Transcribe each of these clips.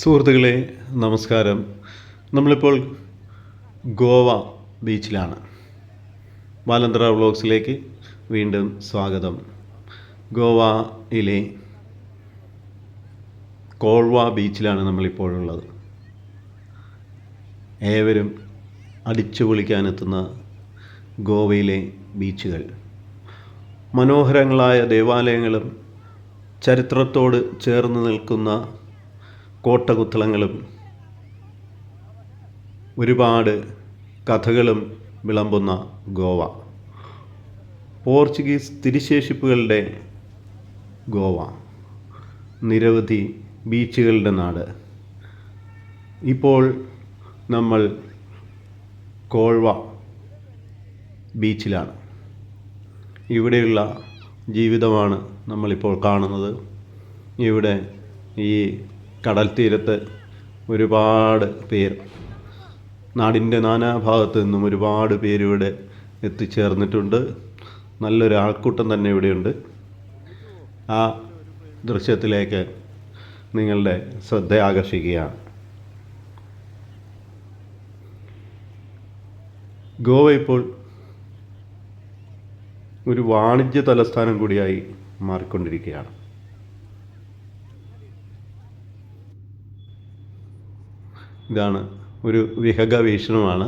സുഹൃത്തുക്കളെ നമസ്കാരം. നമ്മളിപ്പോൾ ഗോവ ബീച്ചിലാണ്. ബാലന്തറ വ്ളോഗ്സിലേക്ക് വീണ്ടും സ്വാഗതം. ഗോവയിലെ കോൾവ ബീച്ചിലാണ് നമ്മളിപ്പോഴുള്ളത്. ഏവരും അടിച്ചു പൊളിക്കാനെത്തുന്ന ഗോവയിലെ ബീച്ചുകൾ, മനോഹരങ്ങളായ ദേവാലയങ്ങളും ചരിത്രത്തോട് ചേർന്ന് നിൽക്കുന്ന കോട്ടകുത്തളങ്ങളും ഒരുപാട് കഥകളും വിളമ്പുന്ന ഗോവ, പോർച്ചുഗീസ് തിരുശേഷിപ്പുകളുടെ ഗോവ, നിരവധി ബീച്ചുകളുടെ നാട്. ഇപ്പോൾ നമ്മൾ കോൾവ ബീച്ചിലാണ്. ഇവിടെയുള്ള ജീവിതമാണ് നമ്മളിപ്പോൾ കാണുന്നത്. ഇവിടെ ഈ കടൽ തീരത്ത് ഒരുപാട് പേർ, നാടിൻ്റെ നാനാഭാഗത്തു നിന്നും ഒരുപാട് പേരിവിടെ എത്തിച്ചേർന്നിട്ടുണ്ട്. നല്ലൊരു ആൾക്കൂട്ടം തന്നെ ഇവിടെയുണ്ട്. ആ ദൃശ്യത്തിലേക്ക് നിങ്ങളുടെ ശ്രദ്ധ ആകർഷിക്കുകയാണ്. ഗോവ ഇപ്പോൾ ഒരു വാണിജ്യ തലസ്ഥാനം കൂടിയായി മാറിക്കൊണ്ടിരിക്കുകയാണ്. ഇതാണ് ഒരു വിഹംഗ വീക്ഷണമാണ്.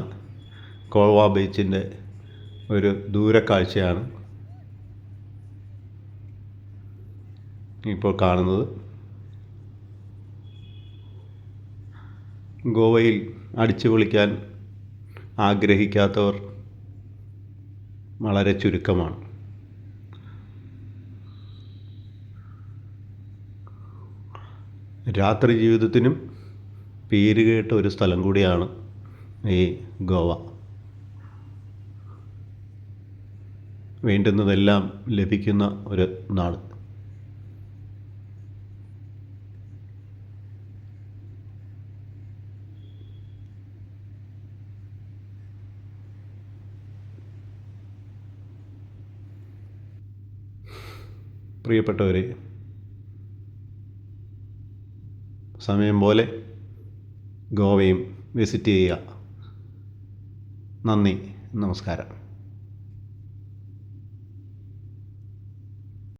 കോൾവ ബീച്ചിൻ്റെ ഒരു ദൂരക്കാഴ്ചയാണ് ഇപ്പോൾ കാണുന്നത്. ഗോവയിൽ അടിച്ചു പൊളിക്കാൻ ആഗ്രഹിക്കാത്തവർ വളരെ ചുരുക്കമാണ്. രാത്രി ജീവിതത്തിനും പേരുകേട്ട ഒരു സ്ഥലം കൂടിയാണ് ഈ ഗോവ. വേണ്ടുന്നതെല്ലാം ലഭിക്കുന്ന ഒരു നാട്. പ്രിയപ്പെട്ടവരെ, സമയം പോലെ ഗോവയും വിസിറ്റ് ചെയ്യുക. നന്ദി, നമസ്കാരം.